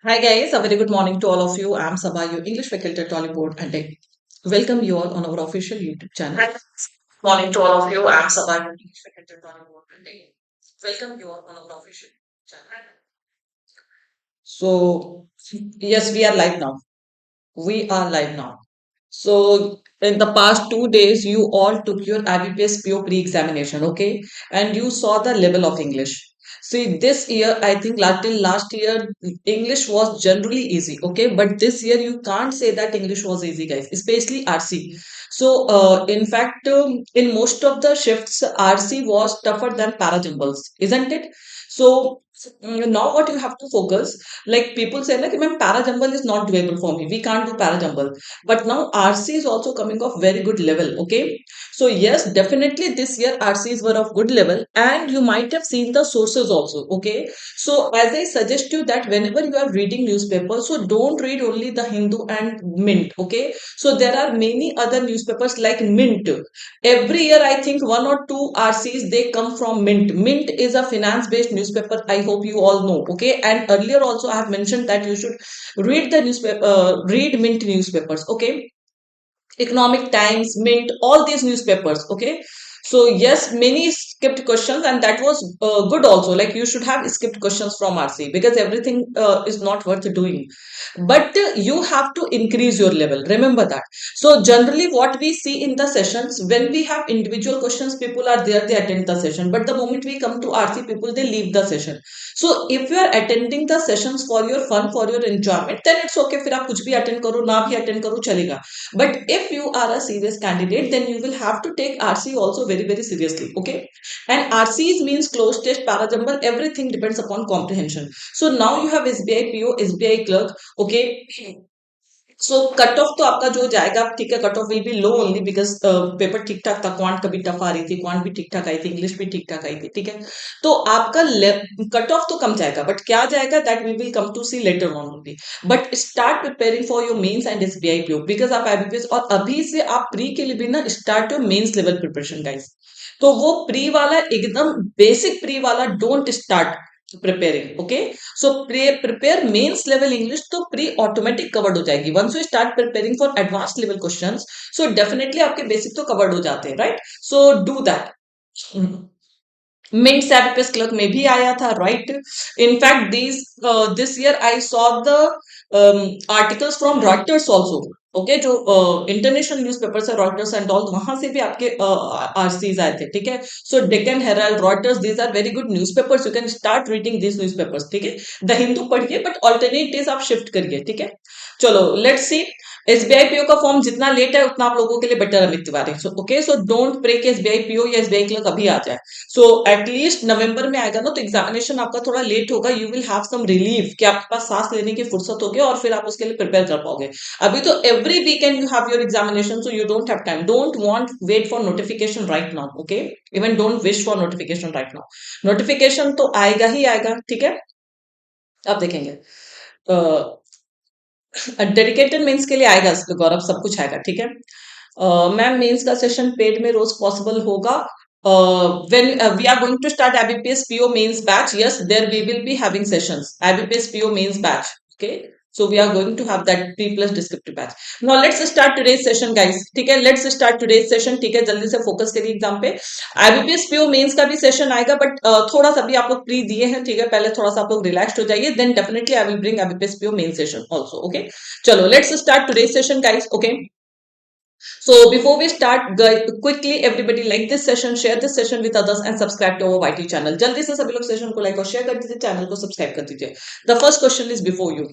Hi guys, a very good morning to all of you. I'm Saba, your English faculty at Oliveboard, and I welcome you all on our official YouTube channel. Morning to all of you. I'm Saba, your English faculty at Oliveboard, and I welcome you all on our official channel. So yes, we are live now. We are live now. So in the past 2 days, you all took your IBPS PO pre-examination, okay? And you saw the level of English. See, this year, I think till last year, English was generally easy, okay? But this year, you can't say that English was easy, guys, especially RC. So, in fact, in most of the shifts, RC was tougher than parajumbles, isn't it? So, now what you have to focus, like people say, like, ma'am, parajumble is not doable for me. We can't do parajumble, but now RC is also coming off very good level. Okay, so yes, definitely this year RCs were of good level, and you might have seen the sources also. Okay, so as I suggest you that whenever you are reading newspaper, so don't read only the Hindu and Mint. Okay, so there are many other newspapers like Mint. Every year I think one or two RCs they come from Mint. Mint is a finance based newspaper. I hope you all know. Okay, and earlier also I have mentioned that you should read the newspaper, read Mint newspapers. Okay, Economic Times, Mint, all these newspapers. Okay, so yes, many skipped questions, and that was good also. Like you should have skipped questions from RC because everything is not worth doing. But you have to increase your level. Remember that. So generally, what we see in the sessions when we have individual questions, people are there, they attend the session. But the moment we come to RC, people they leave the session. So if you are attending the sessions for your fun, for your enjoyment, then it's okay. फिर आप कुछ भी attend करो, ना भी attend करो चलेगा. But if you are a serious candidate, then you will have to take RC also very seriously. Okay, and RCs means closed test, parajumble, everything depends upon comprehension. So now you have SBI PO, SBI clerk. Okay, so cut off तो आपका जो जाएगा ठीक है, cut off will be low only because paper ठीक ठाक था, quant कभी टफ आ रही थी, क्वांट भी ठीक ठाक आई थी, इंग्लिश भी ठीक ठाक आई थी, ठीक है, तो आपका कट ऑफ तो कम जाएगा, बट क्या जाएगा that we will come to see later on only. But start preparing for your mains and SBI PO because आप आईबीपीएस और अभी से आप प्री के लिए भी ना start your mains level preparation guys. तो वो प्री वाला एकदम बेसिक प्री वाला don't start preparing. Okay, so prepare mains level English तो pre automatic covered हो जाएगी. Once you start preparing for advanced level questions, so definitely आपके basic तो covered हो जाते हैं, right? So do that. Mint Sapipes Clerk में भी आया था, right? In fact, this year I saw the articles from Reuters also. Okay, जो इंटरनेशनल न्यूज़पेपर्स है रॉयटर्स एंड ऑल, वहां से भी आपके आरसीज आए थे, ठीक है. So Deccan Herald, Reuters, these are very good newspapers. You can start reading this newspapers, ठीक है. द हिंदू पढ़िए बट ऑल्टरनेट डेज आप शिफ्ट करिए, ठीक है. चलो लेट्स सी. एसबीआई पीओ का फॉर्म जितना लेट है उतना आप लोगों के लिए better, Amit Tiwari. So okay, so don't pray कि एसबीआई पीओ या एसबीआई क्लर्क अभी आ जाए. सो एटलीस्ट नवंबर में आएगा ना, तो एग्जामिनेशन आपका थोड़ा लेट होगा. You will have some relief कि आपके पास सांस लेने की फुर्सत होगी और फिर आप उसके लिए प्रिपेयर कर पाओगे. अभी तो every weekend you have your examination, so you don't have time. Don't want wait for notification right now. Okay, even don't wish for notification right now. Notification तो आएगा ही आएगा, ठीक है. अब देखेंगे. डेडिकेटेड मेंस के लिए आएगा गौरव, सब कुछ आएगा, ठीक है. मैम मेंस का सेशन पेड में रोज पॉसिबल होगा. When we are going to start IBPS PO mains batch, yes, there we will be having sessions. IBPS PO mains batch. Okay, so we are going to have that P plus descriptive batch. Now let's start today's session, guys. ठीक है, let's start today's session. ठीक है, जल्दी से focus करिए exam पे. IBPS PO mains का भी सेशन आएगा, बट थोड़ा सा भी आप लोग प्री दिए हैं, ठीक है, पहले थोड़ा सा आप लोग रिलैक्स हो जाइए. Then definitely I will bring IBPS PO main session also. Okay, चलो let's start today's session, guys. Okay, so before we start, quickly everybody like this session, share this session with others and subscribe to our YT channel. जल्दी से सभी लोग session को like और share कर दीजिए, channel को सब्सक्राइब कर दीजिए. The first question is before you.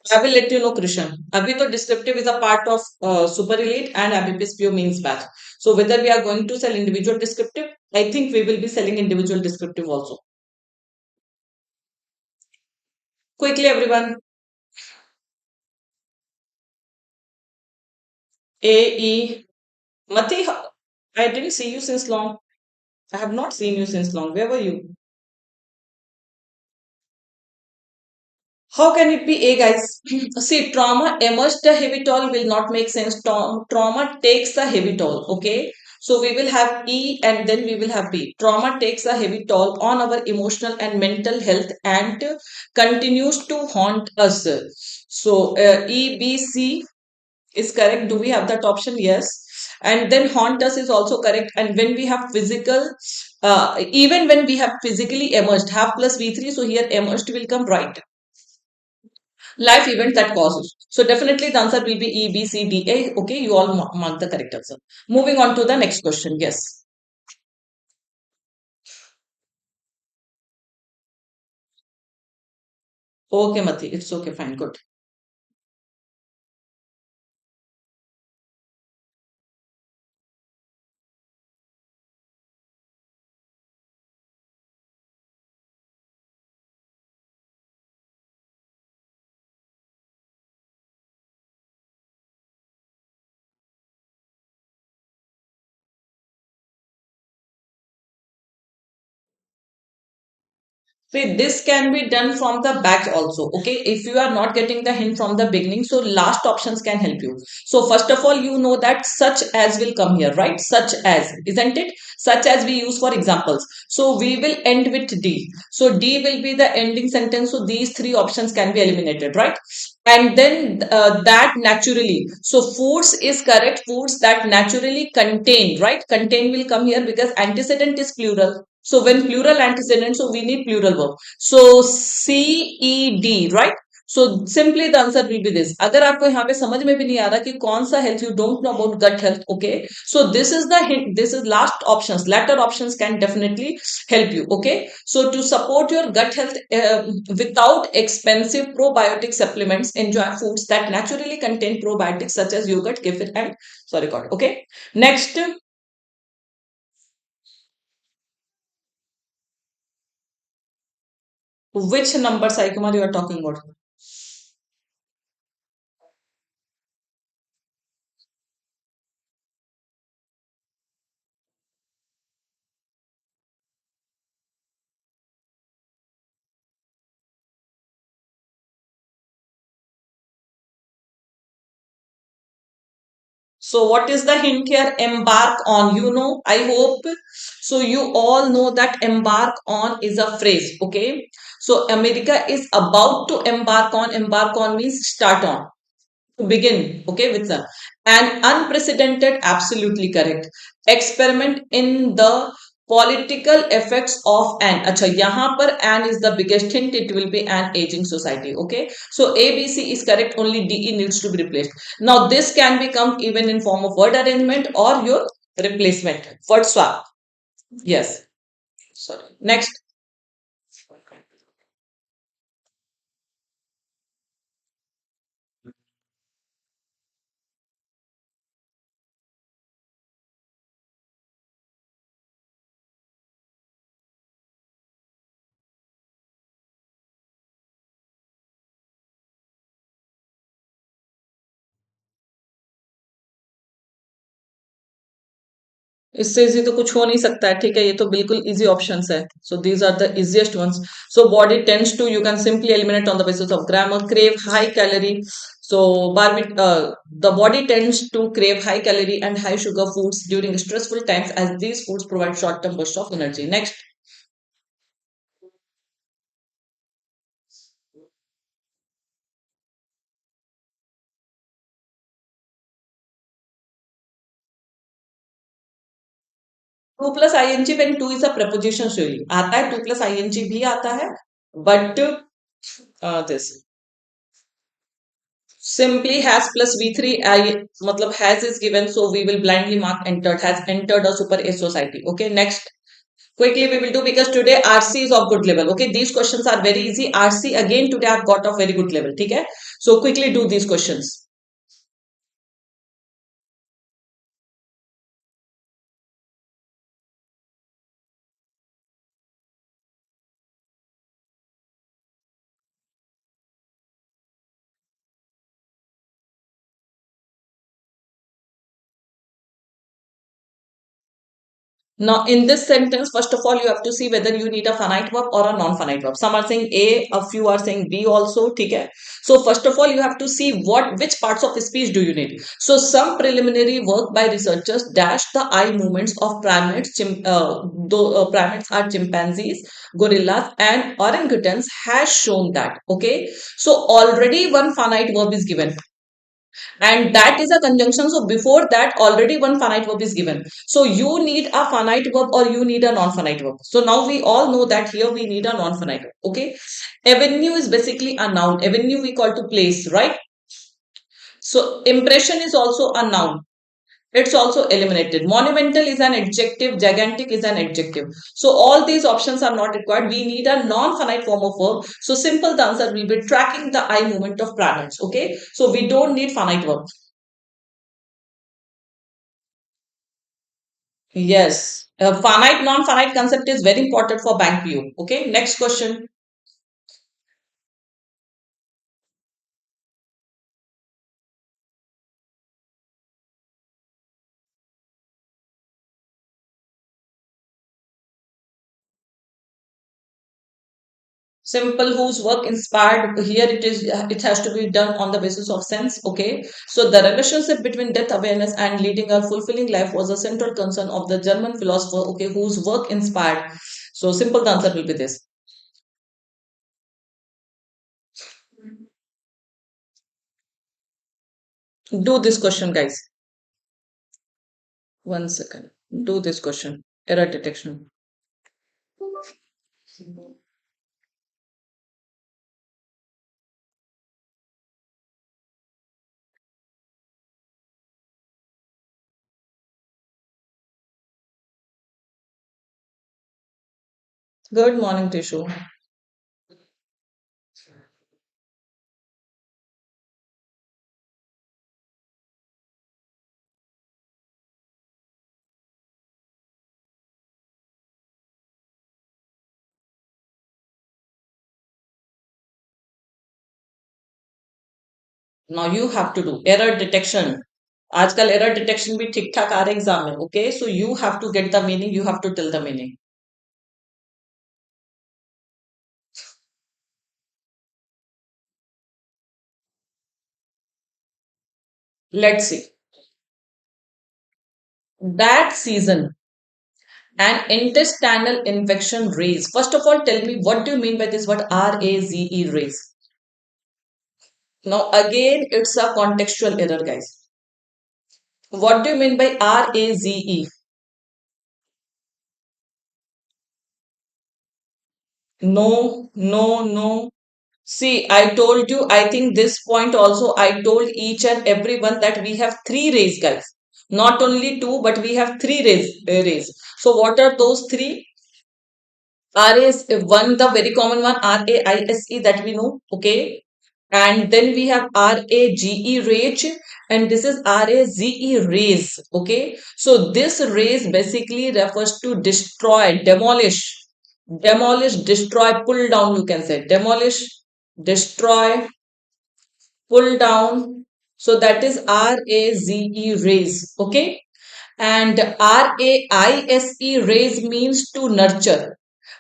I will let you know, Krishan. अभी तो descriptive is a part of super elite and IBPS PO means batch. So whether we are going to sell individual descriptive, I think we will be selling individual descriptive also. Quickly everyone. AE. Mati, I didn't see you since long. I have not seen you since long. Where were you? How can it be A, guys? See, trauma emerged a heavy toll will not make sense. Trauma takes a heavy toll. Okay. So we will have E and then we will have B. Trauma takes a heavy toll on our emotional and mental health and continues to haunt us. So E, B, C is correct. Do we have that option? Yes. And then haunt us is also correct. And when we have physical, even when we have physically emerged, have plus V3, so here emerged will come right. Life event that causes. So definitely the answer will be E, B, C, D, A. Okay, you all mark the correct answer. Moving on to the next question. Yes. Okay, Mati. It's okay. Fine. Good. See, this can be done from the back also. Okay, if you are not getting the hint from the beginning, so last options can help you. So first of all, you know that such as will come here, right? Such as, isn't it? Such as we use for examples. So we will end with D. So D will be the ending sentence. So these three options can be eliminated, right? And then that naturally. So foods is correct. Foods that naturally contain, right? Contain will come here because antecedent is plural. So when plural antecedent, so we need plural verb. So CED, right? So simply the answer will be this. अगर आपको यहाँ पे समझ में भी नहीं आ रहा कि कौन सा health you don't know about gut health, okay? So this is the hint. This is last options. Latter options can definitely help you, okay? So to support your gut health without expensive probiotic supplements, enjoy foods that naturally contain probiotics such as yogurt, kefir, and sorry, God. Okay. Next, which number, Sai Kumar, you are talking about? So what is the hint here? Embark on. You know, I hope so. You all know that embark on is a phrase. Okay. So America is about to embark on. Embark on means start on. To begin, okay, with an unprecedented, absolutely correct experiment in the political effects of an. Acha, yahan par an is the biggest hint. It will be an aging society. Okay, so ABC is correct. Only DE needs to be replaced. Now this can become even in form of word arrangement or your replacement word swap. Yes, sorry. Next. इससे easy तो कुछ हो नहीं सकता है ठीक है ये तो बिल्कुल इजी ऑप्शंस है so these are the easiest ones so body tends to you can simply eliminate on the basis of grammar crave high calorie so barbit the body tends to crave high calorie and high sugar foods during stressful times as these foods provide short term burst of energy. Next. 2 plus ing when 2 is a preposition surely आता है 2 plus ing भी आता है but this simply has plus v3 I matlab has is given so we will blindly mark entered has entered a super a society. Okay, next. Quickly we will do because today RC is of good level. Okay, these questions are very easy. RC again today I've got of very good level. Okay, so quickly do these questions. Now, in this sentence, first of all, you have to see whether you need a finite verb or a non-finite verb. Some are saying a few are saying B also. Okay. So, first of all, you have to see which parts of the speech do you need. So, some preliminary work by researchers dash the eye movements of primates. Though primates are chimpanzees, gorillas, and orangutans has shown that. Okay. So, already one finite verb is given, and that is a conjunction. So before that already one finite verb is given, so you need a finite verb or you need a non-finite verb. So now we all know that here we need a non-finite verb. Okay. Avenue is basically a noun. Avenue we call to place, right? So impression is also a noun, it's also eliminated. Monumental is an adjective, gigantic is an adjective. So all these options are not required. We need a non-finite form of verb. So simple, the answer will be tracking the eye movement of planets. Okay. So we don't need finite verb. Yes, finite, non-finite concept is very important for bank PO. Okay, next question. Simple, whose work inspired. Here it is. It has to be done on the basis of sense. Okay, so the relationship between death awareness and leading a fulfilling life was a central concern of the German philosopher. Okay, whose work inspired. So simple, the answer will be this. Do this question, guys. One second. Do this question. Error detection. Good morning, Tishu. Now you have to do error detection. आजकल error detection भी ठीक ठाक आ रहा है exam में. Okay, so you have to get the meaning, you have to tell the meaning. Let's see. That season, an intestinal infection raise. First of all, tell me what do you mean by this word RAZE raise? Now again, it's a contextual error, guys. What do you mean by RAZE? No, no, no. See, I told you, I think this point also, I told each and everyone that we have three rays, guys. Not only two, but we have three rays. So what are those three? R is one, the very common one, RAISE that we know. Okay. And then we have RAGE rage, and this is RAZE raise. Okay. So this raise basically refers to destroy, demolish, destroy, pull down, you can say. Demolish, destroy, pull down. So that is RAZE raise. Okay. And RAISE raise means to nurture.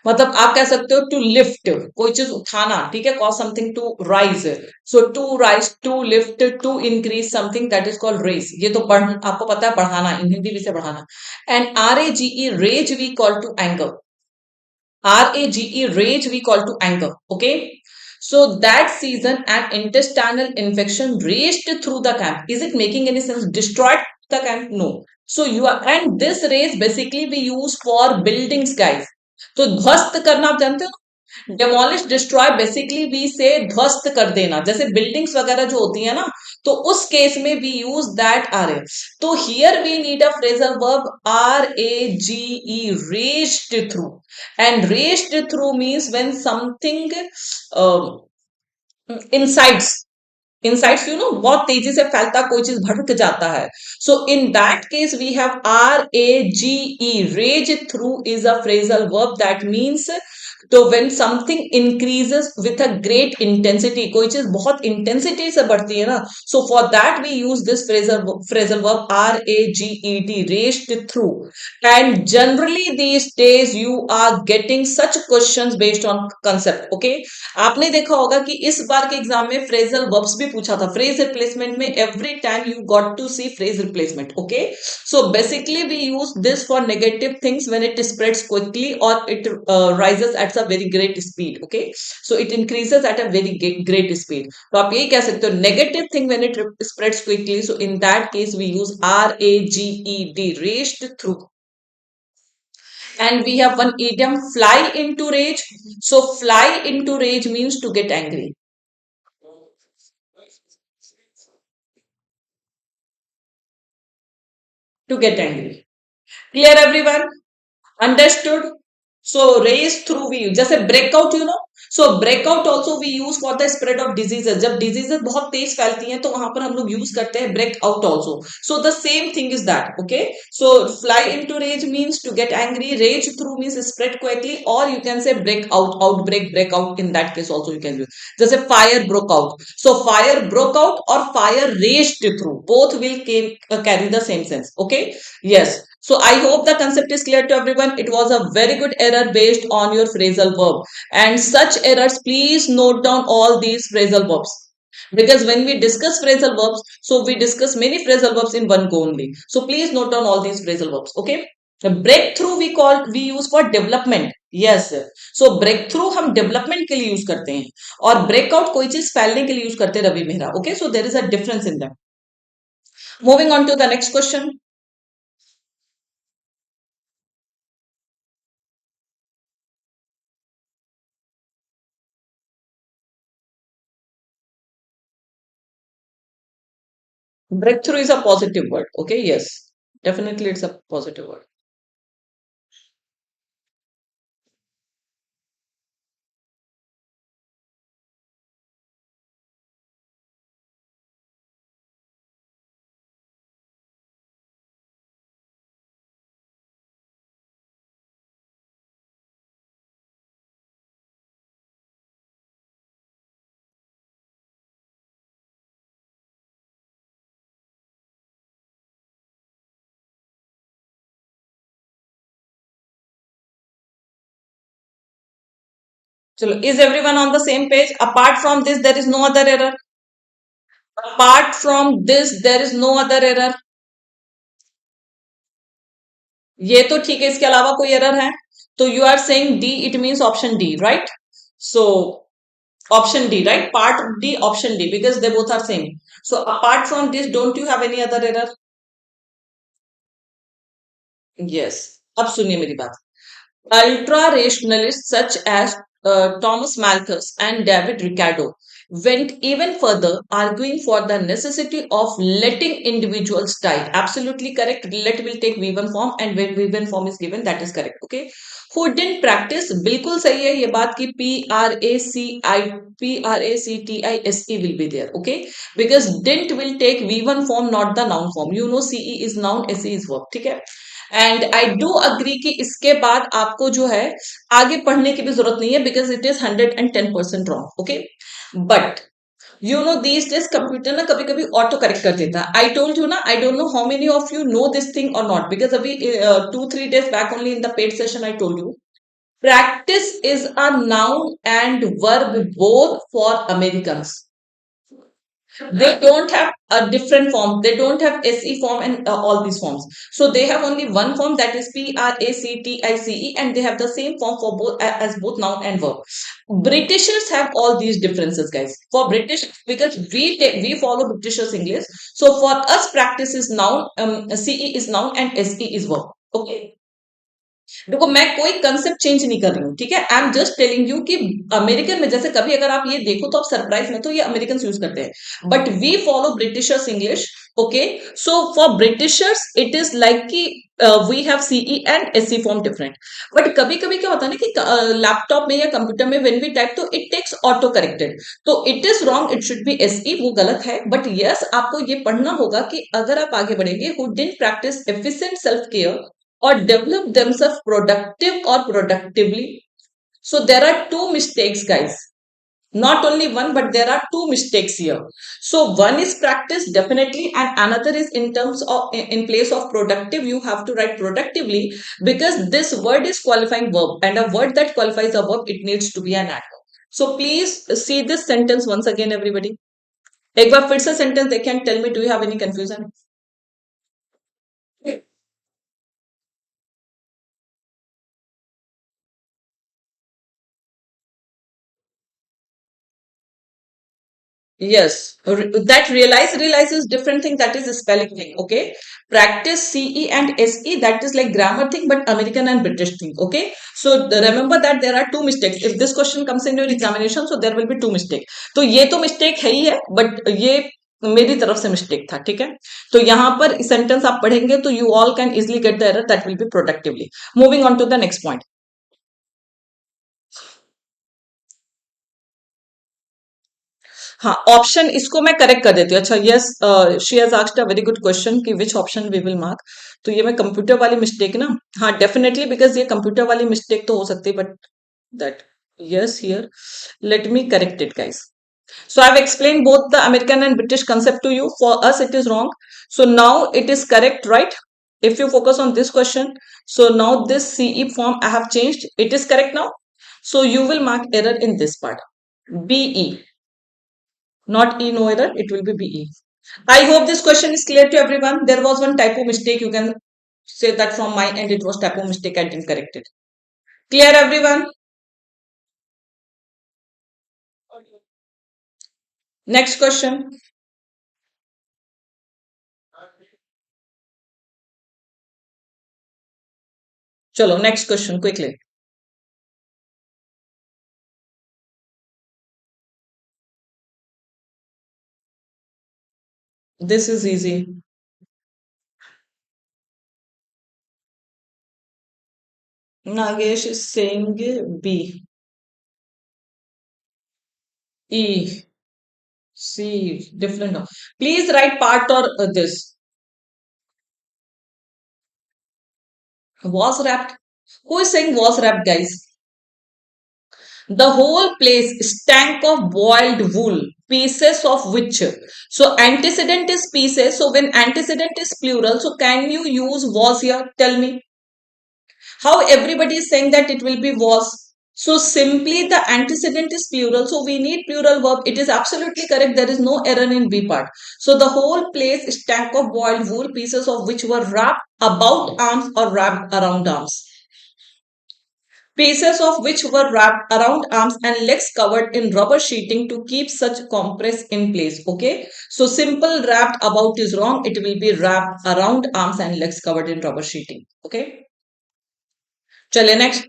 मतलब आप कह सकते हो to lift, कोई चीज उठाना. ठीक है, cause something to rise. So to rise, to lift, to increase something, that is called raise. ये तो आपको पता है, बढ़ाना, इन हिंदी भी से बढ़ाना. And RAGE rage we call to anger. RAGE rage we call to anger. Okay. So that season an intestinal infection raged through the camp. Is it making any sense? Destroyed the camp? No. So you are, and this rage basically we use for buildings, guys. तो ध्वस्त करना आप जानते हो, demolish destroy basically we से ध्वस्त कर देना, जैसे बिल्डिंग्स वगैरह जो होती है ना, तो उस केस में we use that R A. तो here we need a phrasal verb RAGE raged through. And raged through means when something insides, insides you know, बहुत तेजी से फैलता, कोई चीज भड़क जाता है. So in that case we have RAGE. Rage through is a phrasal verb that means तो when something increases with a great intensity, कोई चीज बहुत intensity से बढ़ती है ना, so for that we use this phrasal verb RAGET, raced through. And generally these days you are getting such questions based on concept. Okay, आपने देखा होगा कि इस बार के एग्जाम में phrasal verbs भी पूछा था. phrase replacement में every time you got to see phrase replacement. Okay, so basically we use this for negative things when it spreads quickly or it rises at a very great speed. Okay, so it increases at a very great speed. तो आप यही कह सकते हो negative thing when it spreads quickly. So in that case we use RAGED, raged through. And we have one idiom, fly into rage. So fly into rage means to get angry. To get angry. Clear everyone? Understood? So race through we use. जैसे breakout, you know. So breakout also we use for the spread of diseases. जब diseases बहुत तेज फैलती हैं तो वहां पर हम लोग use करते हैं breakout also. So the same thing is that. Okay. So fly into rage means to get angry. Rage through means spread quickly, or you can say break out, outbreak, breakout. In that case also you can use. जैसे fire broke out. So fire broke out or fire raged through. Both will carry the same sense. Okay. Yes. So I hope the concept is clear to everyone. It was a very good error based on your phrasal verb. And such errors, please note down all these phrasal verbs. Because when we discuss phrasal verbs, so we discuss many phrasal verbs in one go only. So please note down all these phrasal verbs. Okay. The breakthrough we use for development. Yes. So breakthrough हम development के लिए use करते हैं और breakout कोई चीज फैलने के लिए use करते हैं Ravi Mehra. Okay. So there is a difference in them. Moving on to the next question. Breakthrough is a positive word. Okay, yes. Definitely it's a positive word. So is everyone on the same page? Apart from this, there is no other error. Apart from this, there is no other error. ये तो ठीक है, इसके अलावा कोई error है? तो you are saying D, it means option D, right? So option D, right? Part D, option D, because they both are same. So apart from this, don't you have any other error? Yes. अब सुनिए मेरी बात. Ultra rationalists such as Thomas Malthus and David Ricardo went even further, arguing for the necessity of letting individuals die. Absolutely correct. Let will take V1 form, and when V1 form is given, that is correct. Okay. Who didn't practice? बिल्कुल सही है ये बात कि PRACTISE will be there. Okay. Because didn't will take V1 form, not the noun form. You know CE is noun, SE is verb. ठीक है. And I do agree कि इसके बाद आपको जो है आगे पढ़ने की भी जरूरत नहीं है because it is 110% wrong. Okay, but you know these days computer ना कभी कभी ऑटो करेक्ट कर देता है. आई टोल्ड यू ना, I don't know how many of you know this thing और नॉट, बिकॉज अभी 2-3 days back only in the paid session I told you practice is a noun and verb both for Americans. They don't have a different form. They don't have SE form and all these forms. So they have only one form, that is PRACTICE, and they have the same form for both as both noun and verb. Britishers have all these differences, guys. For British, because we follow Britishers English. So for us, practice is noun, CE is noun, and SE is verb. Okay. देखो मैं कोई concept change नहीं कर रही हूँ, ठीक है. I am just telling you कि अमेरिकन में जैसे कभी अगर आप ये देखो तो आप सरप्राइज में तो ये अमेरिकन यूज करते हैं, but we follow Britishers English. Okay, so for Britishers it is like कि we have CE and SE form different. But कभी कभी क्या होता है ना कि लैपटॉप में या कंप्यूटर में व्हेन वी टाइप तो इट टेक्स ऑटो करेक्टेड, तो it is wrong, it should be SE, वो गलत है. बट यस, आपको ये पढ़ना होगा कि अगर आप आगे बढ़ेंगे, who didn't practice efficient self care or develop themselves productive or productively. So there are two mistakes, guys. Not only one, but there are two mistakes here. So one is practice, definitely, and another is in terms of in place of productive, you have to write productively, because this word is qualifying verb, and a word that qualifies a verb, it needs to be an adverb. So please see this sentence once again, everybody. एक बार फिर से sentence they can tell me, do you have any confusion? Yes, that realize is different thing. That is a spelling thing. Okay, practice CE and SE, that is like grammar thing, but American and British thing. Okay, so remember that there are two mistakes. If this question comes in your examination, so there will be two mistakes. तो ये तो mistake है ही है, but ये मेरी तरफ से mistake था, ठीक है? तो यहाँ पर sentence आप पढ़ेंगे तो you all can easily get the error, that will be productively. Moving on to the next point. हाँ, ऑप्शन इसको मैं करेक्ट कर देती हूँ. अच्छा, yes, she has asked a very good question कि which option we will mark. तो ये मैं कंप्यूटर वाली मिस्टेक ना, हाँ डेफिनेटली, बिकॉज ये कंप्यूटर वाली मिस्टेक तो हो सकती है, but that, yes, here, let me correct it, guys. So I've explained both the American and British concept to you. For us it is wrong, so now it is correct, right? If you focus on this question, so now this CE form I have changed, it is correct now. So you will mark error in this part, BE, not E, no error, it will be BE. I hope this question is clear to everyone. There was one typo mistake. You can say that from my end it was typo mistake. I didn't correct it. Clear, everyone? Next question. Chalo, next question quickly. This is easy. Nagesh is saying B. E. C. Different. No. Please write part or this. Was wrapped. Who is saying was wrapped, guys? The whole place stank of boiled wool, pieces of which. So antecedent is pieces. So when antecedent is plural, so can you use was here? Tell me. How everybody is saying that it will be was. So simply the antecedent is plural. So we need plural verb. It is absolutely correct. There is no error in B part. So the whole place stank of boiled wool, pieces of which were wrapped about arms or wrapped around arms. Pieces of which were wrapped around arms and legs covered in rubber sheeting to keep such compress in place. Okay. So simple wrapped about is wrong. It will be wrapped around arms and legs covered in rubber sheeting. Okay. Chale next.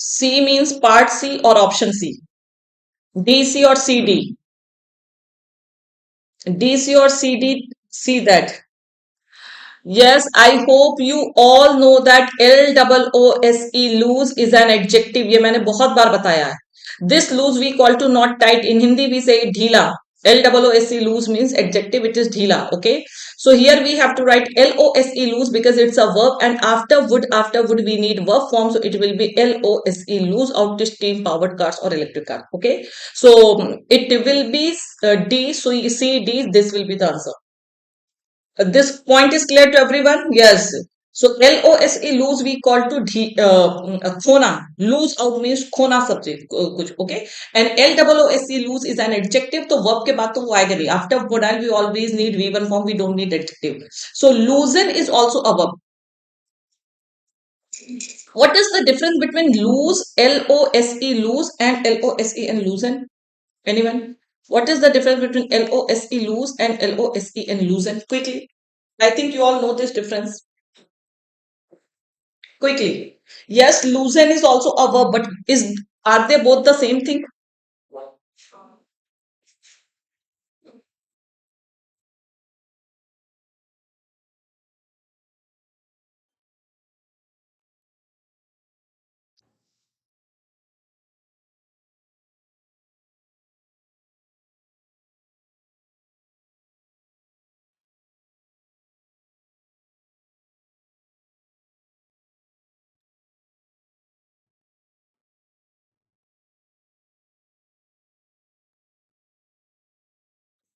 C means part C or option C. DC or CD. DC or CD. See that. Yes, I hope you all know that LOOSE loose is an adjective. ये मैंने बहुत बार बताया है. This loose we call to not tight. In Hindi we say ढीला. LOOSE loose means adjective. It is ढीला. Okay. So here we have to write LOSE loose because it's a verb, and after would we need verb form. So it will be LOSE loose out to steam powered cars or electric car. Okay. So it will be D. So you see D. This will be the answer. This point is clear to everyone? Yes. So LOSE lose we call to khona. Lose out means khona subject. कुछ okay. And LOOSE lose is an adjective. तो verb के बाद तो वो आएगा नहीं. After modal we always need V1 form. We don't need adjective. So loosen is also a verb. What is the difference between lose, LOSE lose, and LOSE and loosen? Anyone? What is the difference between LOSE lose and LOSE and loosen? Quickly. I think you all know this difference. quickly. Yes, loosen is also a verb, but is are they both the same thing?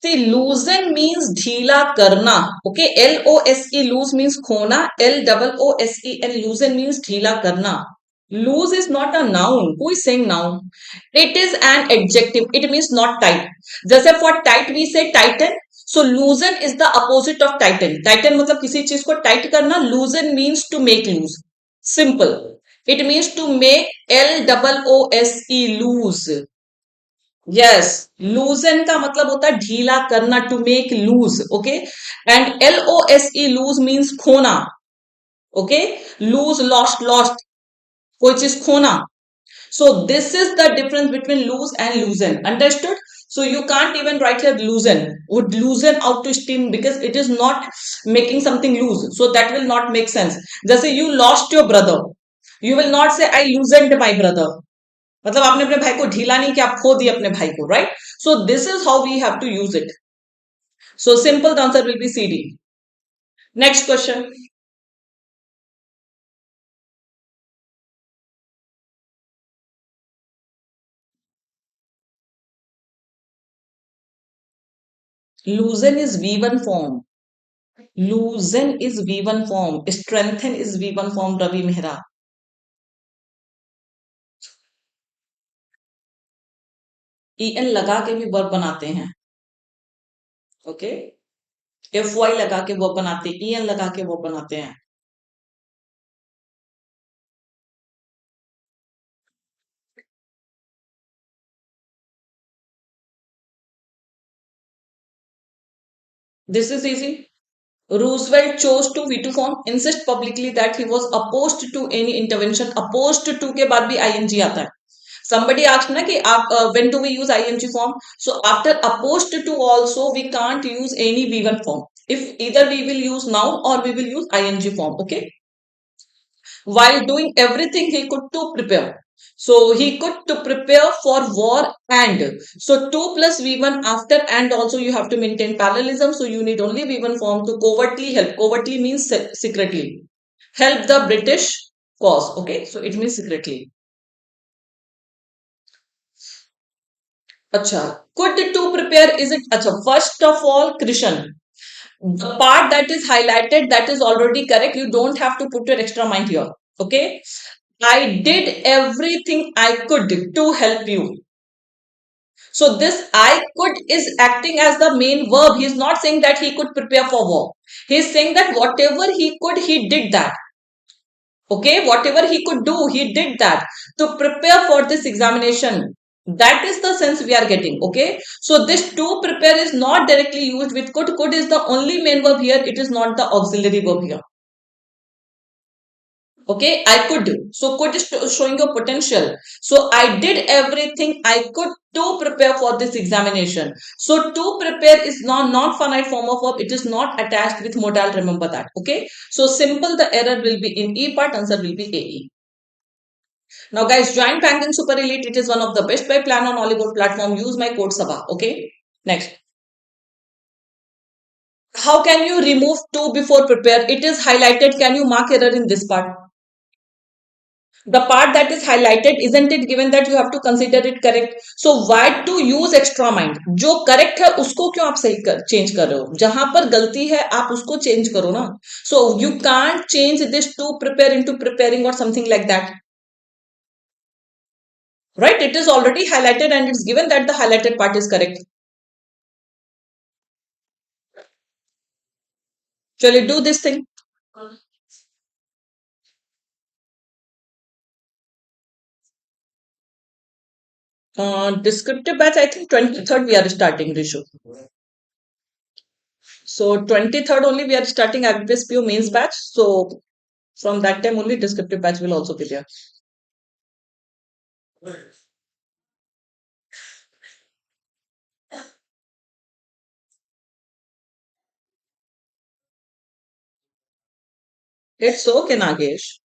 See, loosen means ढीला करना. Okay, L-O-S-E, loose means खोना. L-O-O-S-E-N, loosen means ढीला करना. Loose is not a noun. Who is saying noun? It is an adjective. It means not tight. जैसे for tight we say tighten. So loosen is the opposite of tighten. Tighten मतलब किसी चीज को tight करना. Loosen means to make loose. Simple. It means to make L-O-O-S-E, loose. Yes, loosen का मतलब होता है ढीला करना, to make loose. Okay, and L-O-S-E, lose means खोना. ओके, लूज, लॉस्ट, लॉस्ट, कोई चीज खोना. So this is the difference between loose and loosen. Understood? So you can't even write here loosen. Would loosen out to steam because it is not making something loose. So that will not make sense. Just say you lost your brother. You will not say I loosened my brother. मतलब आपने अपने भाई को ढीला नहीं किया, आप खो दिए अपने भाई को, right? So this is how we have to use it. So simple the answer will be C D. Next question. Loosen is V1 form. Loosen is V1 form. Strengthen is V1 form. Ravi Mehra. EN लगा के भी verb बनाते हैं. Okay, FY लगा के verb बनाते हैं, EN लगा के वर्ब बनाते हैं. This is easy. Roosevelt chose to V2 form, insist publicly that he was opposed to any intervention. Opposed to के बाद भी ing आता है. Somebody asked ना कि आप when do we use ing form? So after opposed to also we can't use any V1 form. If either we will use noun or we will use ing form. Okay. While doing everything he could to prepare. So he could to prepare for war and. So 2 plus V1 after and also you have to maintain parallelism. So you need only V1 form to covertly help. Covertly means secretly. Help the British cause. Okay. So it means secretly. Acha. Could to prepare is it? Acha. First of all, Krishan. The part that is highlighted that is already correct. You don't have to put your extra mind here. Okay. I did everything I could to help you. So this I could is acting as the main verb. He is not saying that he could prepare for war. He is saying that whatever he could, he did that. Okay, whatever he could do, he did that to prepare for this examination. That is the sense we are getting. Okay, so this to prepare is not directly used with could. Could is the only main verb here. It is not the auxiliary verb here. Okay, I could. So could is showing your potential. So I did everything I could to prepare for this examination. So to prepare is not finite form of verb. It is not attached with modal. Remember that. Okay. So simple. The error will be in E part. Answer will be AE. Now guys, join banking super elite. It is one of the best buy plan on Oliveboard platform. Use my code Saba. Okay. Next. How can you remove to before prepare? It is highlighted. Can you mark error in this part? The part that is highlighted, isn't it given that you have to consider it correct? So why to use extra mind? जो correct है उसको क्यों आप सही कर change कर रहे हो? जहां पर गलती है आप उसको change करो ना. So you can't change this to prepare into preparing or something like that. Right? It is already highlighted and it's given that the highlighted part is correct. Shall we do this thing? Descriptive batch, I think 23rd we are starting, Rishu. So 23rd only we are starting IBPS PO mains batch. So From that time only descriptive patch will also be there. It's okay, Nagesh.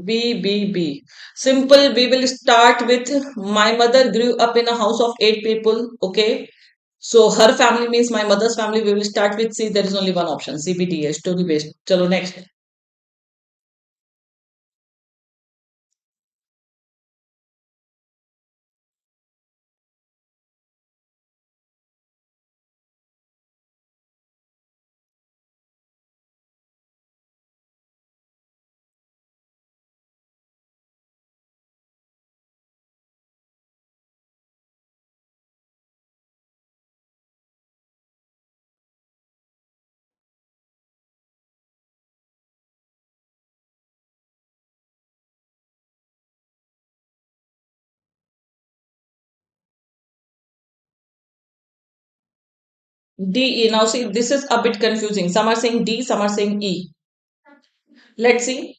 B. Simple. We will start with my mother grew up in a house of 8 people. Okay. So her family means my mother's family. We will start with C. There is only one option. CBDA. Story based. Chalo next. DE. Now see, this is a bit confusing. Some are saying D, some are saying E. Let's see.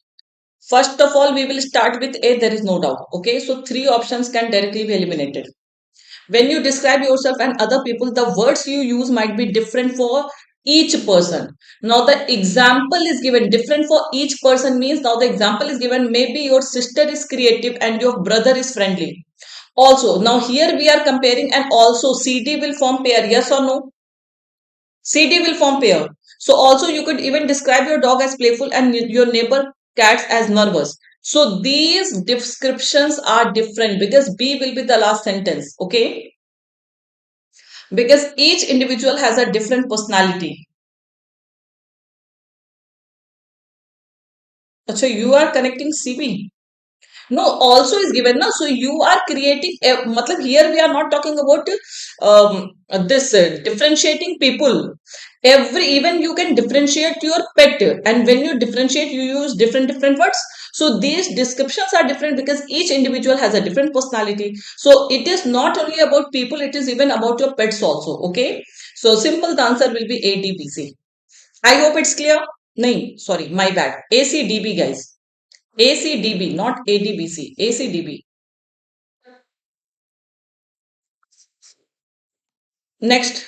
First of all, we will start with A. There is no doubt. Okay. So three options can directly be eliminated. When you describe yourself and other people, the words you use might be different for each person. Now, the example is given different for each person means now the example is given maybe your sister is creative and your brother is friendly. Also, now here we are comparing and also CD will form pair, yes or no? CD will form pair. So also you could even describe your dog as playful and your neighbor cats as nervous. So these descriptions are different because B will be the last sentence. Okay. Because each individual has a different personality. So you are connecting CB. No, also is given now. So you are creating. Matlab here we are not talking about this differentiating people. Every even you can differentiate your pet, and when you differentiate, you use different words. So these descriptions are different because each individual has a different personality. So it is not only about people; it is even about your pets also. Okay. So simple the answer will be ADBC. I hope it's clear. No, sorry, my bad. ACDB, guys. ACDB, not ADBC. ACDB. Next.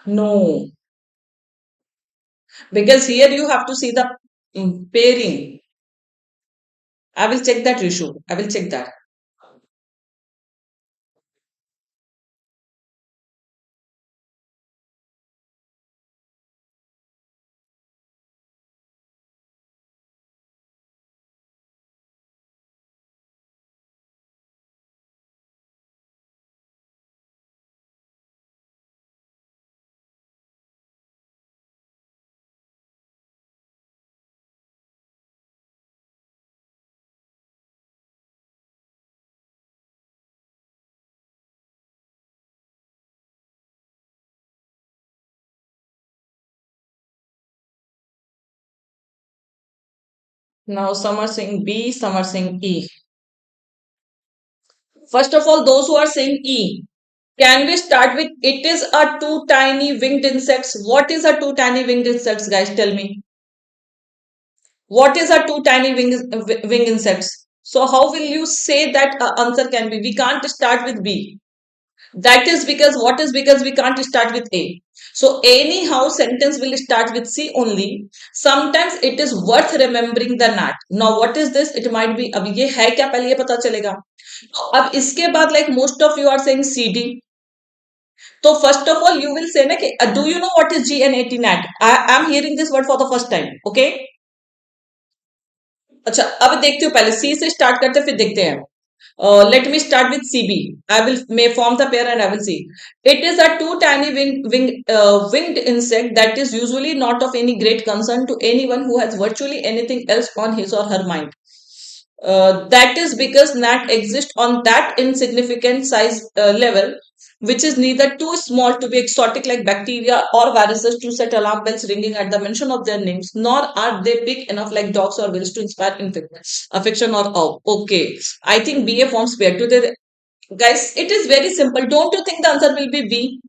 No, because here you have to see the pairing. I will check that issue. I will check that. Now some are saying B, some are saying E. First of all, those who are saying E, can we start with it is a two tiny winged insects? What is a two tiny winged insects, guys? Tell me. What is a two tiny wing insects? So how will you say that answer can be? We can't start with B. That is because what is because we can't start with A. So anyhow sentence will start with C only. Sometimes it is worth remembering the nat. Now what is this? It might be अब ये है क्या पहले ये पता चलेगा. तो अब इसके बाद like most of you are saying CD. So first of all you will say ना कि do you know what is GNAT nat? I am hearing this word for the first time. Okay. अच्छा अब देखते हो पहले सी से start करते फिर देखते हैं. Let me start with CB. I will may form the pair and I will see. It is a two tiny winged insect that is usually not of any great concern to anyone who has virtually anything else on his or her mind. That is because gnat exist on that insignificant size level which is neither too small to be exotic like bacteria or viruses to set alarm bells ringing at the mention of their names, nor are they big enough like dogs or whales to inspire affection or awe. Okay, I think BA forms pair to the guys. It is very simple. Don't you think the answer will be B?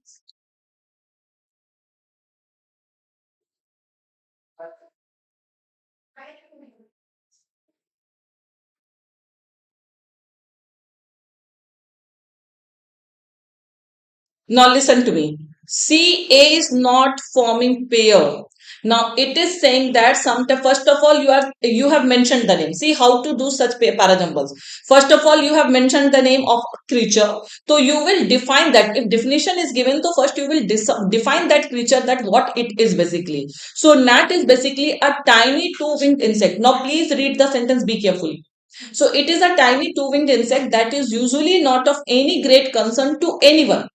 Now listen to me. CA is not forming pair. Now it is saying that first of all you have mentioned the name. See how to do such parajumbles. First of all you have mentioned the name of a creature. So you will define that. If definition is given, so first you will define that creature, that what it is basically. So gnat is basically a tiny two-winged insect. Now please read the sentence, be carefully. So it is a tiny two-winged insect that is usually not of any great concern to anyone.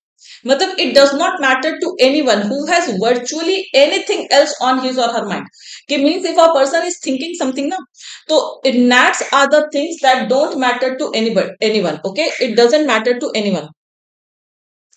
मतलब it does not matter to anyone who has virtually anything else on his or her mind. कि means if a person is thinking something na, तो gnats are the things that don't matter to anybody, anyone. Okay, it doesn't matter to anyone.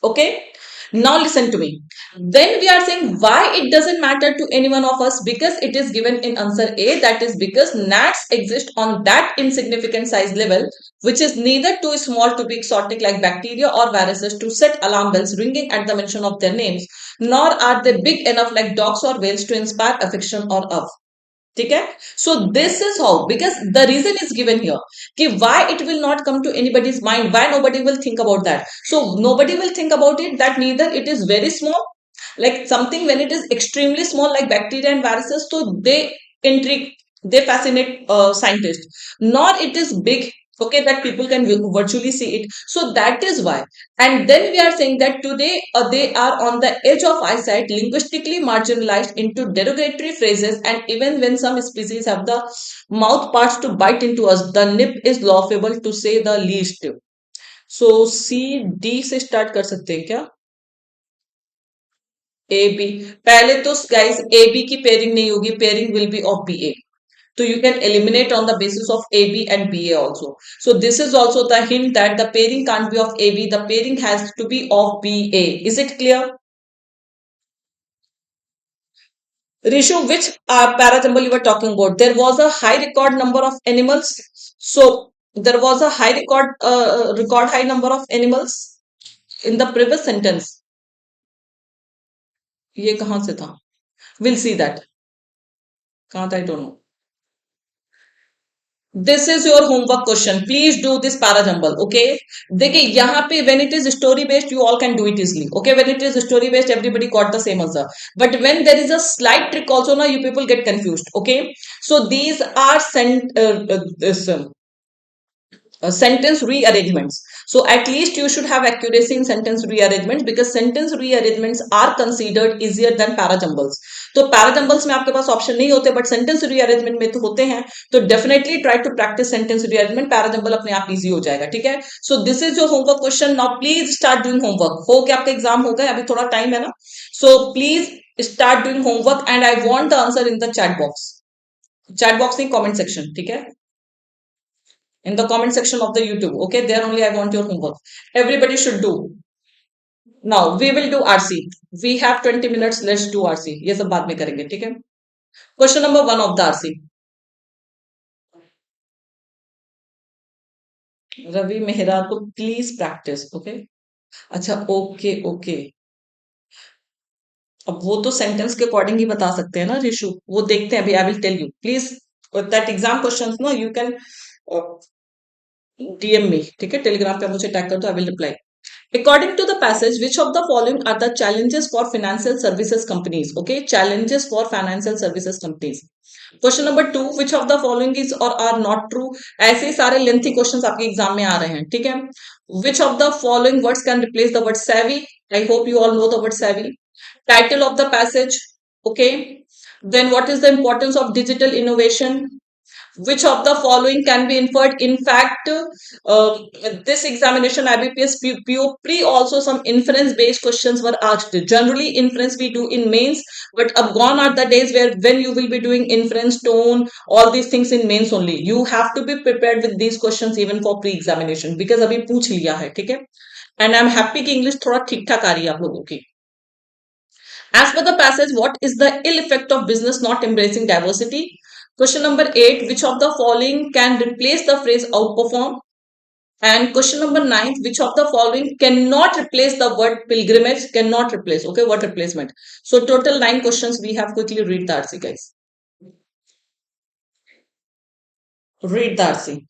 Okay, now listen to me. Then we are saying why it doesn't matter to any one of us, because it is given in answer A, that is because gnats exist on that insignificant size level which is neither too small to be exotic like bacteria or viruses to set alarm bells ringing at the mention of their names, nor are they big enough like dogs or whales to inspire affection or awe. ठीक है. So this is how, because the reason is given here कि why it will not come to anybody's mind, why nobody will think about that. So nobody will think about it that neither it is very small like something, when it is extremely small like bacteria and viruses, so they intrigue, they fascinate scientists, nor it is big, okay, that people can virtually see it. So that is why. And then we are saying that today they are on the edge of eyesight, linguistically marginalized into derogatory phrases, and even when some species have the mouth parts to bite into us, the nip is laughable to say the least. So C D से start कर सकते हैं क्या? A B. पहले तो guys A B की pairing नहीं होगी, pairing will be of B A. So you can eliminate on the basis of AB and BA also. So this is also the hint that the pairing can't be of AB, the pairing has to be of BA. Is it clear? Rishu, which parajumble you were talking about? There was a high record number of animals. So there was a record high number of animals in the previous sentence. ये कहाँ से था? We'll see that. कहाँ था? I don't know. This is your homework question, please do this parajumble. Okay, देखिए यहाँ पे when it is story based you all can do it easily. Okay, when it is story based everybody got the same answer, but when there is a slight trick also ना, you people get confused. Okay, so these are sentence rearrangements. So at least you should have accuracy in sentence rearrangements, because sentence rearrangements are considered easier than parajumbles. तो parajumbles में आपके पास option नहीं होते, but sentence rearrangement में तो होते हैं. तो definitely try to practice sentence rearrangement. Parajumble अपने आप इजी हो जाएगा. ठीक है, so this is your homework question. Now please start doing homework. हो गया आपका एग्जाम हो गया, अभी थोड़ा टाइम है ना, so please start doing homework and I want the answer in the chat box. Chat box नहीं, कमेंट सेक्शन. ठीक है, in the comment section of the YouTube. Okay, there only I want your homework. Everybody should do. Now we will do RC. We have 20 minutes. Let's do RC. ये सब बाद में करेंगे. ठीक है. Question number 1 of the RC. Ravi Mehra को please practice. Okay, अच्छा, okay okay. अब वो तो सेंटेंस के अकॉर्डिंग ही बता सकते हैं ना रिशु, वो देखते हैं अभी. I will tell you please that exam questions no, you can DM me. ठीक है, टेलीग्राम पे मुझे टैग कर दो, I will reply. According to the passage, which of the following are the challenges for financial services companies? Okay, challenges for financial services companies. Question number 2, which of the following is or are not true? ऐसे सारे lengthy questions आपके exam में आ रहे हैं. ठीक है, which of the following words can replace the word savvy? I hope you all know the word savvy. Title of the passage. Okay, then what is the importance of digital innovation? Which of the following can be inferred? In fact, this examination IBPS PO pre also some inference based questions were asked. Generally, inference we do in mains, but gone are the days where when you will be doing inference, tone, all these things in mains only. You have to be prepared with these questions even for pre examination because अभी पूछ लिया है, ठीक है? And I'm happy कि English थोड़ा ठीक ठाक आ रही है आप लोगों की. As per the passage, what is the ill effect of business not embracing diversity? Question number 8, which of the following can replace the phrase outperform? And question number 9, which of the following cannot replace the word pilgrimage? Cannot replace. Okay, what replacement? So total 9 questions we have. Quickly read the RC, guys. Read the RC.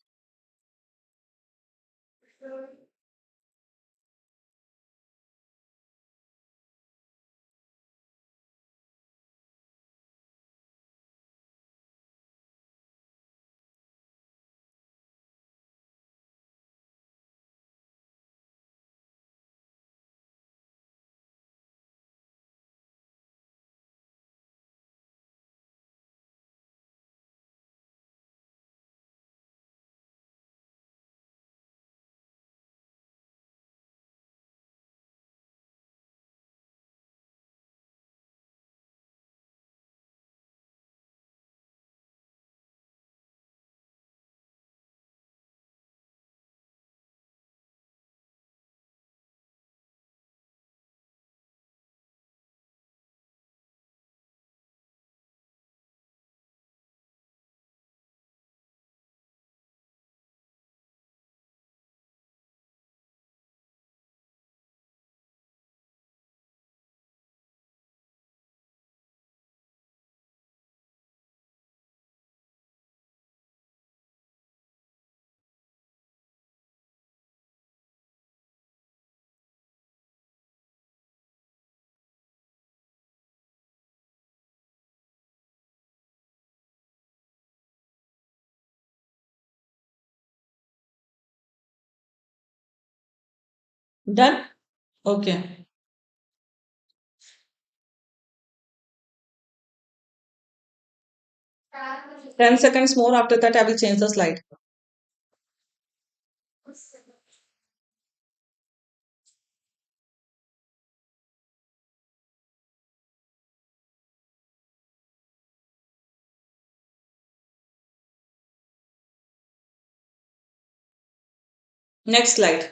Done? Okay. 10 seconds more. After that, I will change the slide. Next slide.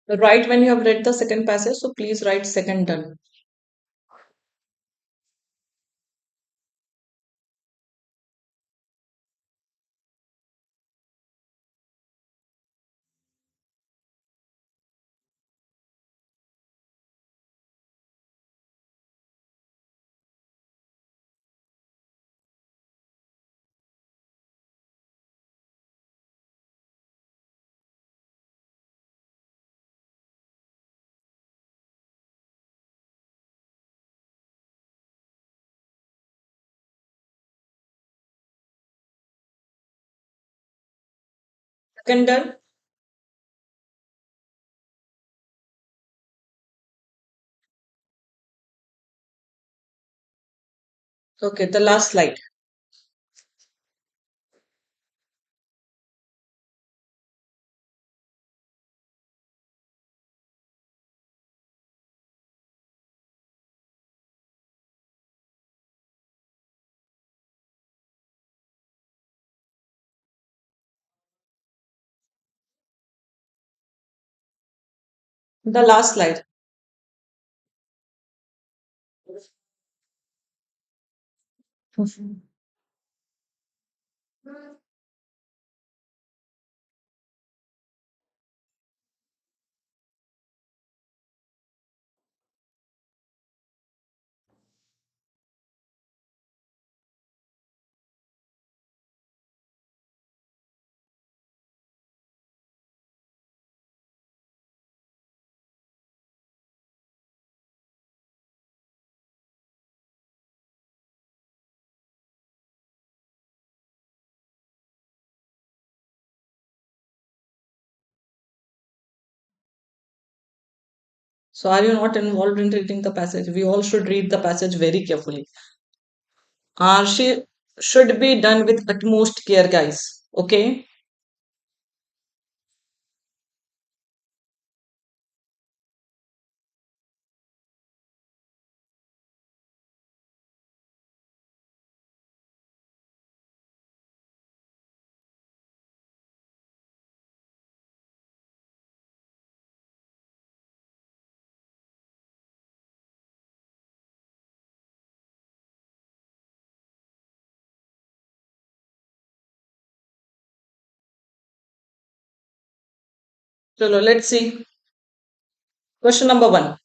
Write when you have read the second passage. So please write second done. Second done. Okay, the last slide. The last slide. So are you not involved in reading the passage? We all should read the passage very carefully. She should be done with utmost care, guys. Okay. So let's see. Question number one.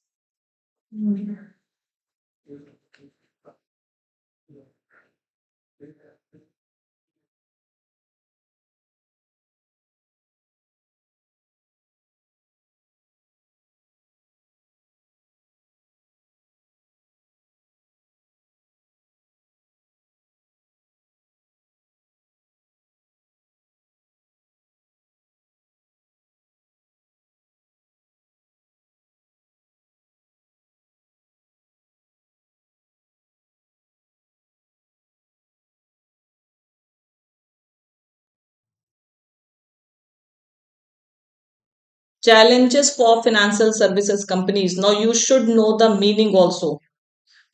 Challenges for financial services companies. Now you should know the meaning also.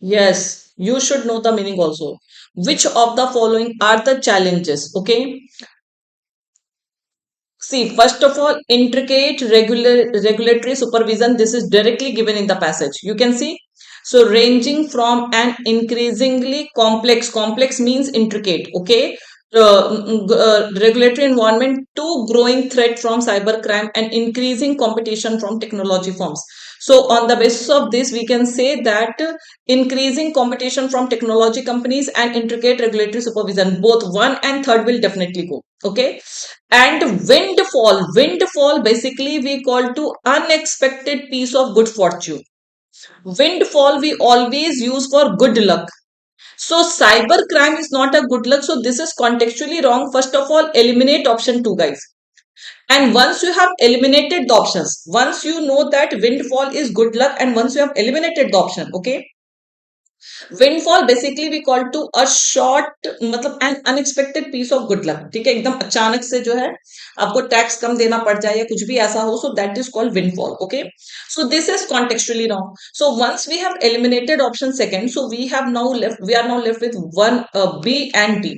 Yes, you should know the meaning also. Which of the following are the challenges? Okay. See, first of all, intricate regulatory supervision. This is directly given in the passage. You can see. So, ranging from an increasingly complex means intricate, okay, regulatory environment to growing threat from cybercrime and increasing competition from technology firms. So, on the basis of this, we can say that increasing competition from technology companies and intricate regulatory supervision, both one and third will definitely go. Okay. And windfall basically we call to unexpected piece of good fortune. Windfall we always use for good luck. So cyber crime is not a good luck. So this is contextually wrong. First of all, eliminate option 2, guys. And once you have eliminated the options, once you know that windfall is good luck, and once you have eliminated the option, okay, windfall basically we call to a short मतलब an unexpected piece of good luck. ठीक है, एकदम अचानक से जो है आपको tax कम देना पड़ जाए या कुछ भी ऐसा हो, so that is called windfall. Okay, so this is contextually wrong. So once we have eliminated option second, so we are now left with one B and D.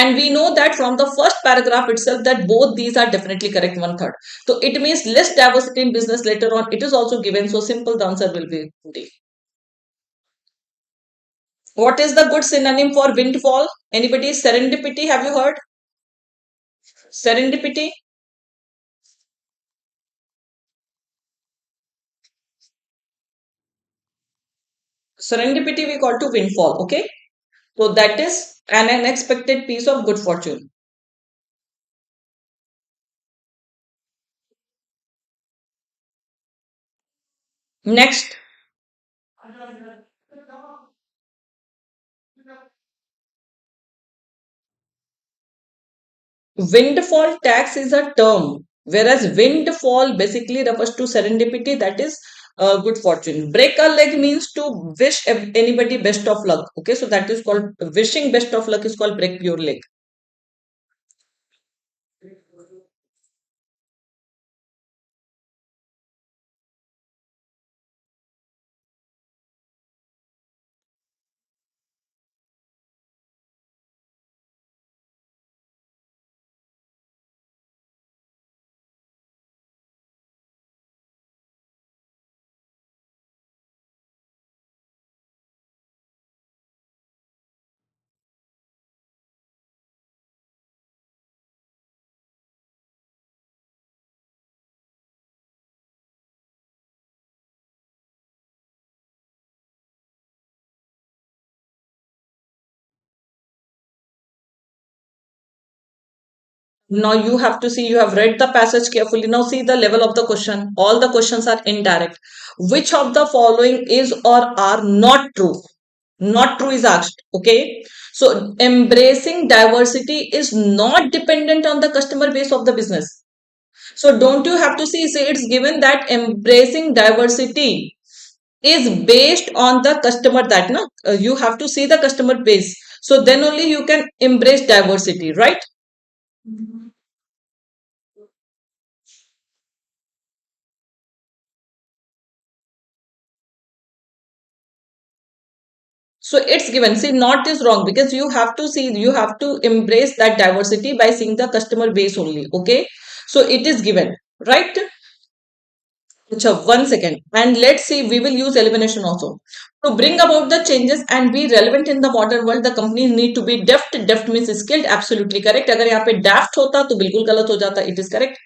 And we know that from the first paragraph itself that both these are definitely correct, one third. So it means less diversity in business. Later on it is also given, so simple, the answer will be D. What is the good synonym for windfall? Anybody? Serendipity. Have you heard? Serendipity. Serendipity we call to windfall. Okay. So that is an unexpected piece of good fortune. Next, windfall tax is a term, whereas windfall basically refers to serendipity, that is good fortune. Break a leg means to wish anybody best of luck. Okay, so that is called wishing best of luck is called break your leg. Now you have to see, you have read the passage carefully. Now see the level of the question. All the questions are indirect. Which of the following is or are not true? Not true is asked. Okay. So embracing diversity is not dependent on the customer base of the business. So don't you have to see, say it's given that embracing diversity is based on the customer, that no, you have to see the customer base. So then only you can embrace diversity, right? So it's given. See, not is wrong because you have to see, you have to embrace that diversity by seeing the customer base only. Okay. So it is given, right? So 1 second. And let's see, we will use elimination also. To bring about the changes and be relevant in the modern world, the companies need to be deft. Deft means skilled. Absolutely correct. अगर यहाँ पे daft होता तो बिल्कुल गलत हो जाता. It is correct.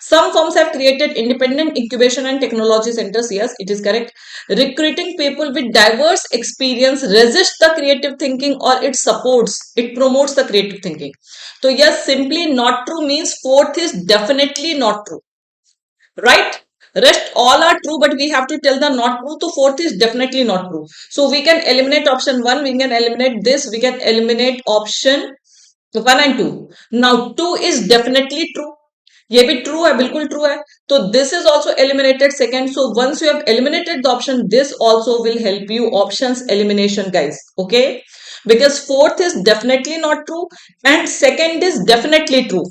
Some firms have created independent incubation and technology centers. Yes, it is correct. Recruiting people with diverse experience resists the creative thinking, or it supports, it promotes the creative thinking. So yes, simply not true means fourth is definitely not true. Right? Rest all are true, but we have to tell the not true. So fourth is definitely not true. So we can eliminate option one, we can eliminate this, we can eliminate option one and two. Now two is definitely true. ये भी true है, बिल्कुल true है. तो this is also eliminated second. So once you have eliminated the option, this also will help you options elimination guys. Okay, because fourth is definitely not true and second is definitely true.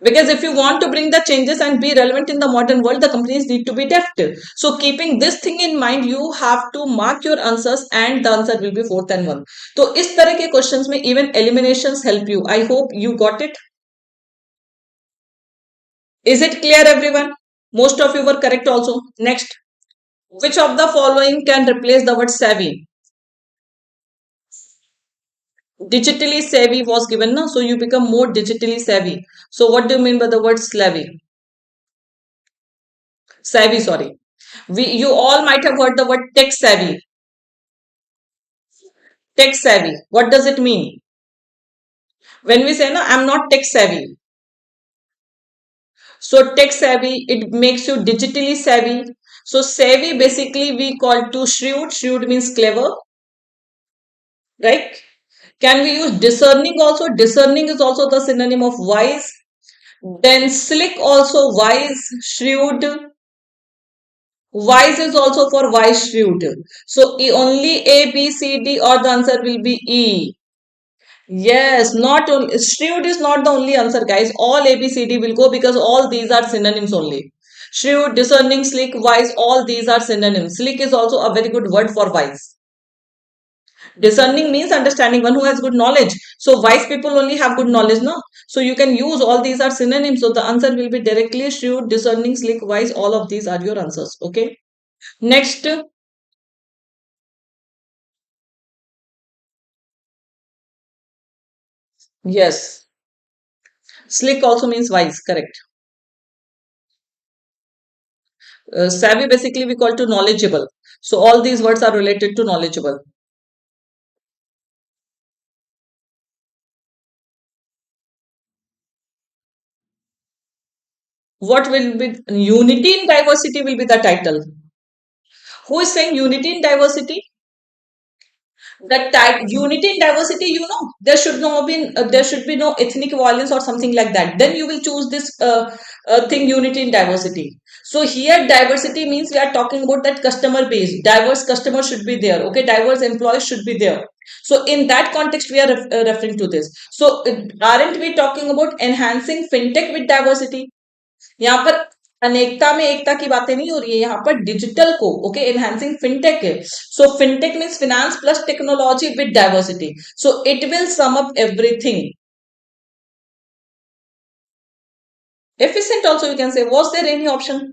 Because if you want to bring the changes and be relevant in the modern world, the companies need to be deft. So keeping this thing in mind, you have to mark your answers and the answer will be fourth and one. तो इस तरह के questions में even eliminations help you. I hope you got it. Is it clear everyone? Most of you were correct also. Next, which of the following can replace the word savvy? Digitally savvy was given now, so you become more digitally savvy. So what do you mean by the word savvy? Savvy, sorry. You all might have heard the word tech savvy. Tech savvy. What does it mean? When we say no, I'm not tech savvy. So tech savvy, it makes you digitally savvy. So savvy basically we call to shrewd. Shrewd means clever, right? Can we use discerning also? Discerning is also the synonym of wise. Then slick also wise, shrewd. Wise is also for wise, shrewd. So only A, B, C, D or the answer will be E. Yes, not only shrewd is not the only answer, guys. All A, B, C, D will go because all these are synonyms only. Shrewd, discerning, slick, wise, all these are synonyms. Slick is also a very good word for wise. Discerning means understanding, one who has good knowledge. So wise people only have good knowledge, no? So you can use all these are synonyms. So the answer will be directly shrewd, discerning, slick, wise. All of these are your answers. Okay. Next, yes, slick also means wise. Correct. Savvy basically we call to knowledgeable. So all these words are related to knowledgeable. What will be unity in diversity will be the title. Who is saying unity in diversity? That type unity in diversity, there should be no ethnic violence or something like that. Then you will choose this thing, unity in diversity. So here diversity means we are talking about that customer base. Diverse customers should be there. Okay, diverse employees should be there. So in that context, we are referring to this. So aren't we talking about enhancing fintech with diversity? यहाँ पर अनेकता में एकता की बातें नहीं हो रही है, यहाँ पर डिजिटल को ओके एनहांसिंग फिनटेक है. So fintech means finance plus technology with diversity. So it will sum up everything. Efficient also you can say. Was there any option?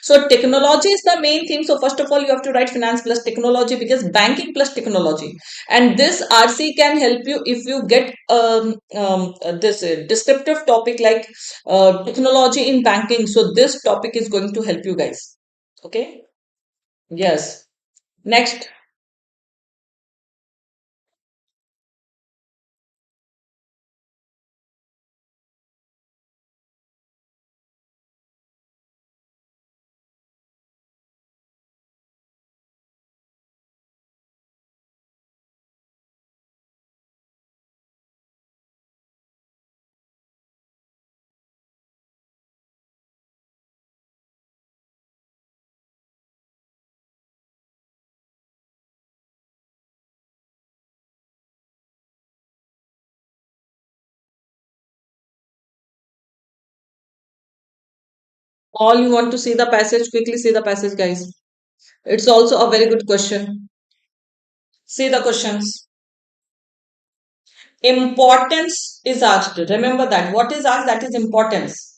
So technology is the main theme. So first of all, you have to write finance plus technology because banking plus technology. And this RC can help you if you get this descriptive topic like technology in banking. So this topic is going to help you guys. Okay. Yes. Next. All you want to see the passage, quickly see the passage, guys. It's also a very good question. See the questions. Importance is asked. Remember that. What is asked? That is importance.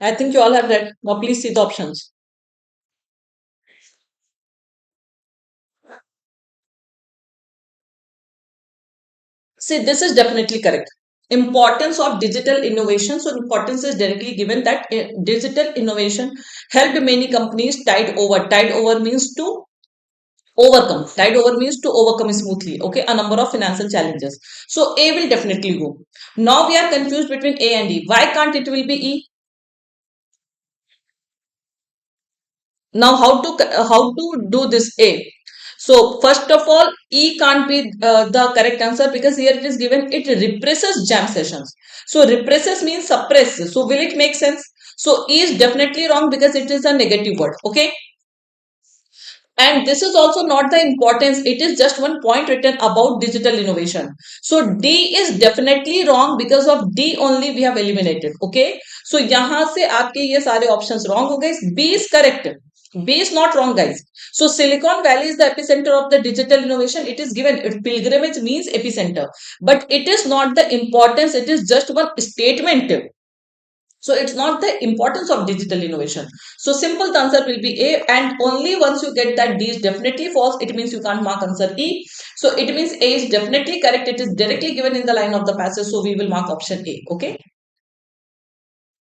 I think you all have read. Now please see the options. See, this is definitely correct. Importance of digital innovation. So, importance is directly given that digital innovation helped many companies tide over. Tide over means to overcome. Tide over means to overcome smoothly. Okay, a number of financial challenges. So, A will definitely go. Now we are confused between A and E. Why can't it will be E? Now, how to do this A? So, first of all, E can't be the correct answer because here it is given it represses jam sessions. So, represses means suppress. So, will it make sense? So, E is definitely wrong because it is a negative word. Okay. And this is also not the importance. It is just one point written about digital innovation. So D is definitely wrong. Because of D only we have eliminated. Okay. So यहाँ से आपके ये सारे options wrong हो गए. B is correct. B is not wrong, guys. So Silicon Valley is the epicenter of the digital innovation. It is given. Pilgrimage means epicenter, but it is not the importance. It is just one statement. So it's not the importance of digital innovation. So simple the answer will be A, and only once you get that D is definitely false, it means you can't mark answer E. So it means A is definitely correct. It is directly given in the line of the passage. So we will mark option A. Okay.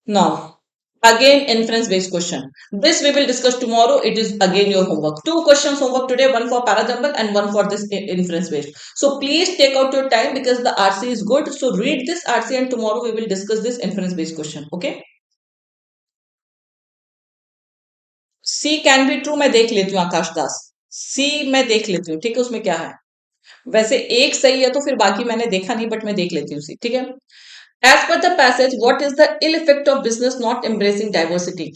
Now, again inference based question. This we will discuss tomorrow. It is again your homework. Two questions homework today, one for parajumble and one for this inference based. So please take out your time because the RC is good. So read this RC and tomorrow we will discuss this inference based question. Okay. C can be true मैं देख लेती हूँ आकाश दास. सी मैं देख लेती हूँ. ठीक है. उसमें क्या है? वैसे एक सही है तो फिर बाकी मैंने देखा नहीं, बट मैं देख लेती हूँ सी. ठीक है. As per the passage what is the ill effect of business not embracing diversity?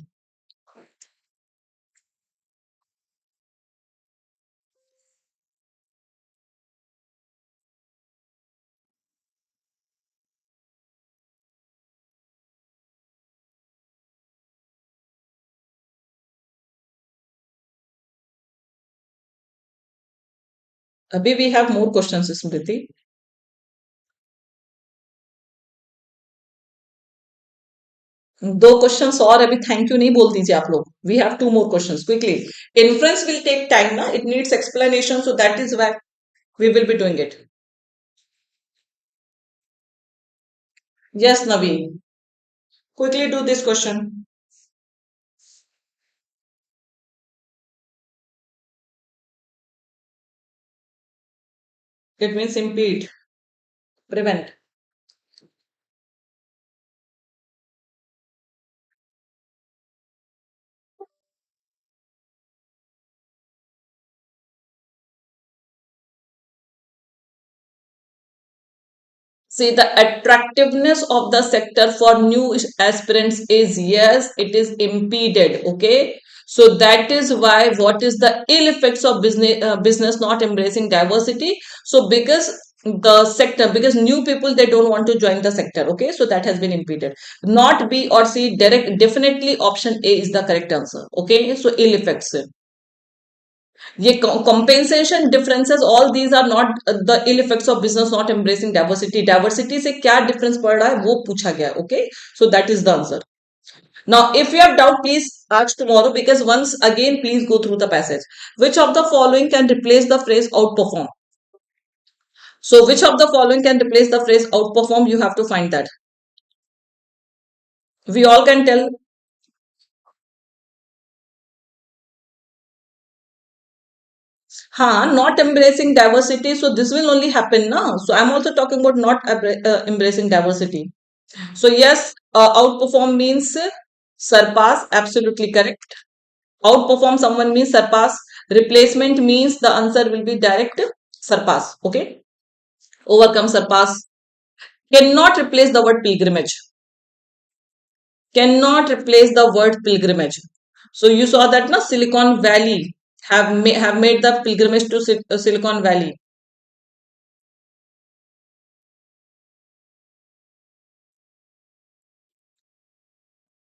अभी we have more question Smriti. दो क्वेश्चंस और अभी थैंक यू नहीं बोल दीजिए आप लोग. We have two more questions quickly. Inference will take time ना. It needs explanation. So that is why we will be doing it. Yes Naveen, quickly do this question. It means impede, prevent. See, the attractiveness of the sector for new aspirants is, yes, it is impeded. Okay. So that is why what is the ill effects of business not embracing diversity? So because new people, they don't want to join the sector. Okay. So that has been impeded. Not B or C, direct, definitely option A is the correct answer. Okay. So ill effects. ये compensation differences, all these are not the ill effects of business not embracing diversity. Diversity से क्या difference पड़ रहा है वो पूछा गया. Okay, so that is the answer. Now if you have doubt, please ask tomorrow, because once again please go through the passage. Which of the following can replace the phrase outperform? So which of the following can replace the phrase outperform? You have to find that. We all can tell. हाँ, not embracing diversity. So this will only happen now. So I'm also talking about not embracing diversity. So yes, outperform means surpass. Absolutely correct. Outperform someone means surpass. Replacement means the answer will be direct surpass. Okay. Overcome, surpass. Cannot replace the word pilgrimage. Cannot replace the word pilgrimage. So you saw that na Silicon Valley have made the pilgrimage to Silicon Valley.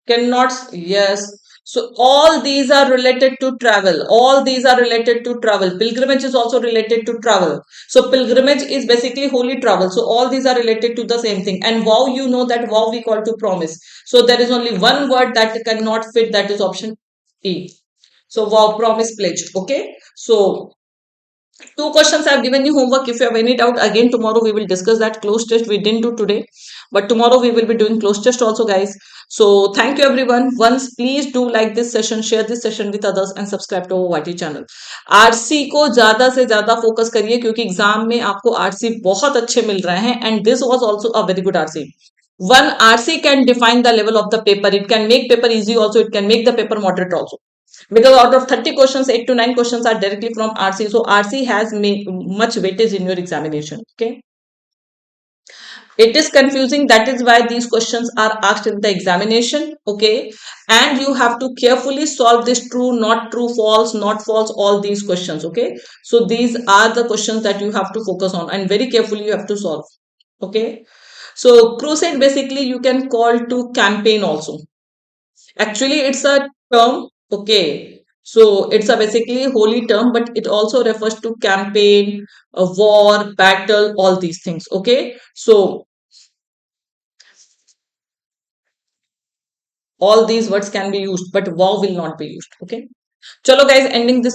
Cannot, yes. So all these are related to travel. All these are related to travel. Pilgrimage is also related to travel. So pilgrimage is basically holy travel. So all these are related to the same thing. And vow, you know that vow we call to promise. So there is only one word that cannot fit, that is option E. So vow, promise, pledge. Okay. So two questions I have given you homework. If you have any doubt, again tomorrow we will discuss that. Close test we didn't do today, but tomorrow we will be doing close test also, guys. So thank you everyone. Once please do like this session, share this session with others and subscribe to our YT channel. RC को ज्यादा से ज्यादा focus करिए, क्योंकि exam में आपको RC बहुत अच्छे मिल रहे हैं, and this was also a very good RC. One RC can define the level of the paper. It can make paper easy also. It can make the paper moderate also. Because out of 30 questions, 8 to 9 questions are directly from RC. So RC has much weightage in your examination. Okay. It is confusing. That is why these questions are asked in the examination. Okay. And you have to carefully solve this true, not true, false, not false, all these questions. Okay. So these are the questions that you have to focus on, and very carefully you have to solve. Okay. So crusade basically you can call to campaign also. Actually, it's a term. Okay. So it's a basically holy term, but it also refers to campaign, a war, battle, all these things. Okay. So all these words can be used, but war will not be used. Okay. Chalo guys, ending this.